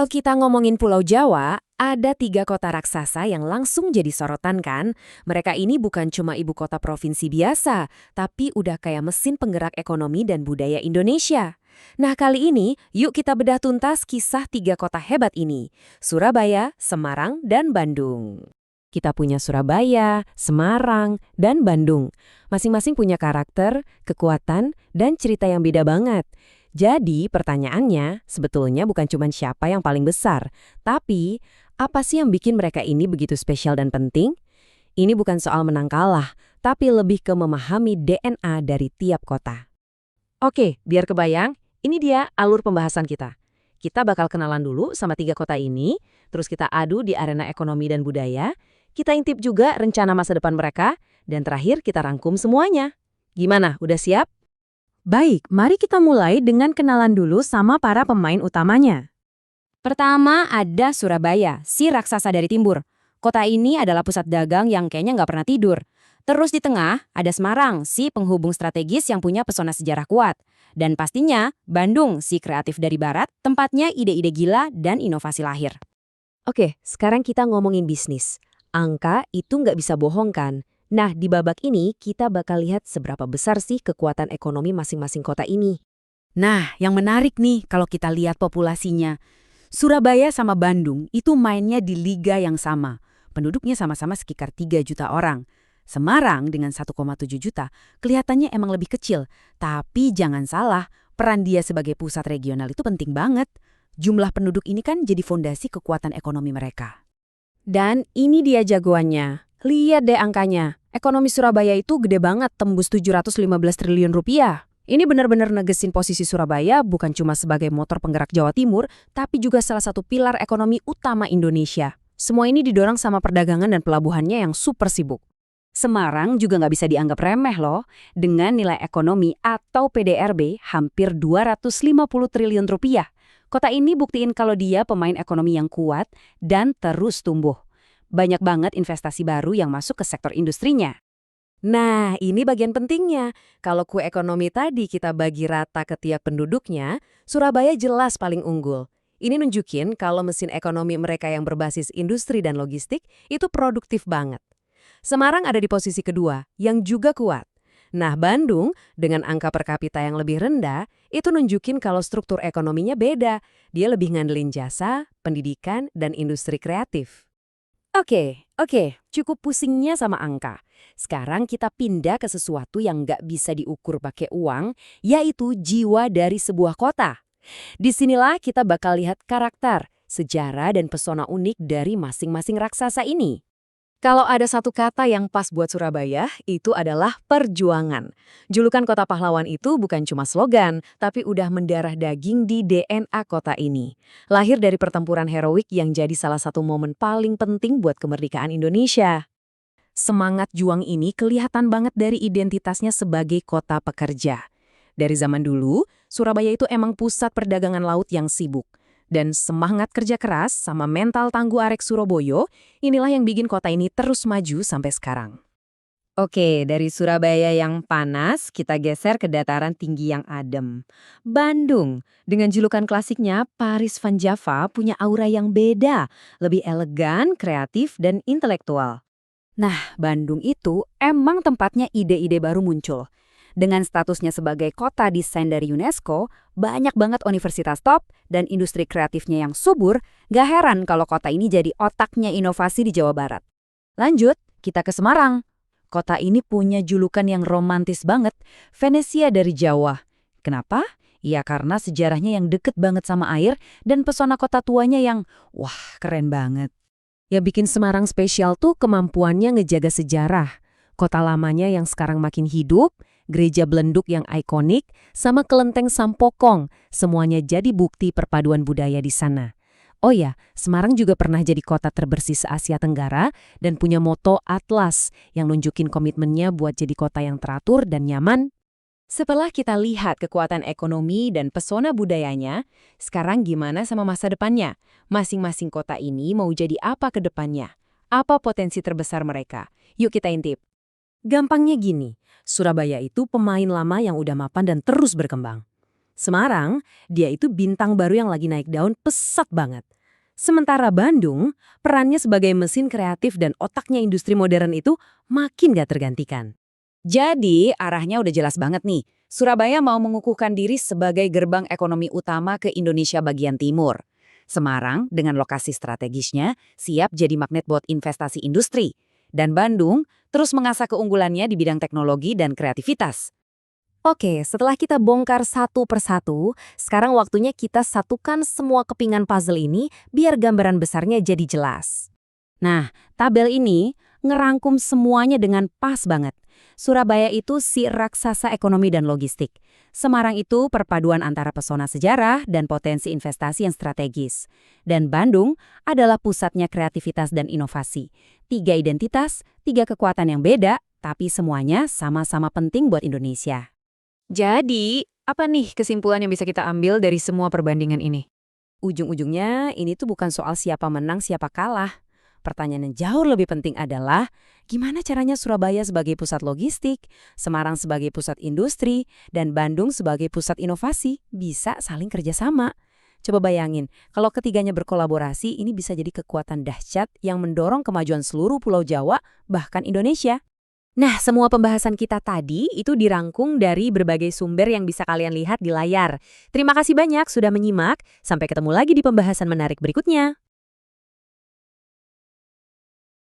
Kalau kita ngomongin Pulau Jawa, ada 3 kota raksasa yang langsung jadi sorotan kan? Mereka ini bukan cuma ibu kota provinsi biasa, tapi udah kayak mesin penggerak ekonomi dan budaya Indonesia. Nah kali ini, yuk kita bedah tuntas kisah 3 kota hebat ini. Surabaya, Semarang, dan Bandung. Kita punya Surabaya, Semarang, dan Bandung. Masing-masing punya karakter, kekuatan, dan cerita yang beda banget. Jadi pertanyaannya sebetulnya bukan cuma siapa yang paling besar, tapi apa sih yang bikin mereka ini begitu spesial dan penting? Ini bukan soal menang kalah, tapi lebih ke memahami DNA dari tiap kota. Oke, biar kebayang, ini dia alur pembahasan kita. Kita bakal kenalan dulu sama 3 kota ini, terus kita adu di arena ekonomi dan budaya, kita intip juga rencana masa depan mereka, dan terakhir kita rangkum semuanya. Gimana, udah siap? Baik, mari kita mulai dengan kenalan dulu sama para pemain utamanya. Pertama ada Surabaya, si raksasa dari timur. Kota ini adalah pusat dagang yang kayaknya nggak pernah tidur. Terus di tengah ada Semarang, si penghubung strategis yang punya pesona sejarah kuat. Dan pastinya Bandung, si kreatif dari barat, tempatnya ide-ide gila dan inovasi lahir. Oke, sekarang kita ngomongin bisnis. Angka itu nggak bisa bohong kan? Nah, di babak ini kita bakal lihat seberapa besar sih kekuatan ekonomi masing-masing kota ini. Nah, yang menarik nih kalau kita lihat populasinya. Surabaya sama Bandung itu mainnya di liga yang sama. Penduduknya sama-sama sekitar 3 juta orang. Semarang dengan 1,7 juta kelihatannya emang lebih kecil. Tapi jangan salah, peran dia sebagai pusat regional itu penting banget. Jumlah penduduk ini kan jadi fondasi kekuatan ekonomi mereka. Dan ini dia jagoannya. Lihat deh angkanya. Ekonomi Surabaya itu gede banget, tembus 715 triliun rupiah. Ini benar-benar negesin posisi Surabaya bukan cuma sebagai motor penggerak Jawa Timur, tapi juga salah satu pilar ekonomi utama Indonesia. Semua ini didorong sama perdagangan dan pelabuhannya yang super sibuk. Semarang juga nggak bisa dianggap remeh loh, dengan nilai ekonomi atau PDRB hampir 250 triliun rupiah. Kota ini buktiin kalau dia pemain ekonomi yang kuat dan terus tumbuh. Banyak banget investasi baru yang masuk ke sektor industrinya. Nah, ini bagian pentingnya. Kalau kue ekonomi tadi kita bagi rata ke tiap penduduknya, Surabaya jelas paling unggul. Ini nunjukin kalau mesin ekonomi mereka yang berbasis industri dan logistik itu produktif banget. Semarang ada di posisi kedua, yang juga kuat. Nah, Bandung dengan angka per kapita yang lebih rendah, itu nunjukin kalau struktur ekonominya beda. Dia lebih ngandelin jasa, pendidikan, dan industri kreatif. Oke, cukup pusingnya sama angka. Sekarang kita pindah ke sesuatu yang nggak bisa diukur pakai uang, yaitu jiwa dari sebuah kota. Disinilah kita bakal lihat karakter, sejarah, dan pesona unik dari masing-masing raksasa ini. Kalau ada satu kata yang pas buat Surabaya, itu adalah perjuangan. Julukan kota pahlawan itu bukan cuma slogan, tapi udah mendarah daging di DNA kota ini. Lahir dari pertempuran heroik yang jadi salah satu momen paling penting buat kemerdekaan Indonesia. Semangat juang ini kelihatan banget dari identitasnya sebagai kota pekerja. Dari zaman dulu, Surabaya itu emang pusat perdagangan laut yang sibuk. Dan semangat kerja keras sama mental tangguh arek Surabaya, inilah yang bikin kota ini terus maju sampai sekarang. Oke, dari Surabaya yang panas, kita geser ke dataran tinggi yang adem. Bandung, dengan julukan klasiknya Paris Van Java punya aura yang beda, lebih elegan, kreatif, dan intelektual. Nah, Bandung itu emang tempatnya ide-ide baru muncul. Dengan statusnya sebagai kota desain dari UNESCO, banyak banget universitas top dan industri kreatifnya yang subur, gak heran kalau kota ini jadi otaknya inovasi di Jawa Barat. Lanjut, kita ke Semarang. Kota ini punya julukan yang romantis banget, Venesia dari Jawa. Kenapa? Ya karena sejarahnya yang deket banget sama air dan pesona kota tuanya yang, wah keren banget. Yang bikin Semarang spesial tuh kemampuannya ngejaga sejarah. Kota lamanya yang sekarang makin hidup, gereja belenduk yang ikonik, sama kelenteng Sampokong, semuanya jadi bukti perpaduan budaya di sana. Oh ya, Semarang juga pernah jadi kota terbersih se-Asia Tenggara dan punya moto Atlas yang nunjukin komitmennya buat jadi kota yang teratur dan nyaman. Setelah kita lihat kekuatan ekonomi dan pesona budayanya, sekarang gimana sama masa depannya? Masing-masing kota ini mau jadi apa ke depannya? Apa potensi terbesar mereka? Yuk kita intip. Gampangnya gini, Surabaya itu pemain lama yang udah mapan dan terus berkembang. Semarang, dia itu bintang baru yang lagi naik daun pesat banget. Sementara Bandung, perannya sebagai mesin kreatif dan otaknya industri modern itu makin gak tergantikan. Jadi, arahnya udah jelas banget nih. Surabaya mau mengukuhkan diri sebagai gerbang ekonomi utama ke Indonesia bagian timur. Semarang, dengan lokasi strategisnya, siap jadi magnet buat investasi industri. Dan Bandung, terus mengasah keunggulannya di bidang teknologi dan kreativitas. Oke, setelah kita bongkar satu persatu, sekarang waktunya kita satukan semua kepingan puzzle ini biar gambaran besarnya jadi jelas. Nah, tabel ini ngerangkum semuanya dengan pas banget. Surabaya itu si raksasa ekonomi dan logistik. Semarang itu perpaduan antara pesona sejarah dan potensi investasi yang strategis. Dan Bandung adalah pusatnya kreativitas dan inovasi. 3 identitas, 3 kekuatan yang beda, tapi semuanya sama-sama penting buat Indonesia. Jadi, apa nih kesimpulan yang bisa kita ambil dari semua perbandingan ini? Ujung-ujungnya ini tuh bukan soal siapa menang, siapa kalah. Pertanyaan yang jauh lebih penting adalah, gimana caranya Surabaya sebagai pusat logistik, Semarang sebagai pusat industri, dan Bandung sebagai pusat inovasi bisa saling kerjasama. Coba bayangin, kalau ketiganya berkolaborasi, ini bisa jadi kekuatan dahsyat yang mendorong kemajuan seluruh Pulau Jawa, bahkan Indonesia. Nah, semua pembahasan kita tadi itu dirangkum dari berbagai sumber yang bisa kalian lihat di layar. Terima kasih banyak sudah menyimak. Sampai ketemu lagi di pembahasan menarik berikutnya.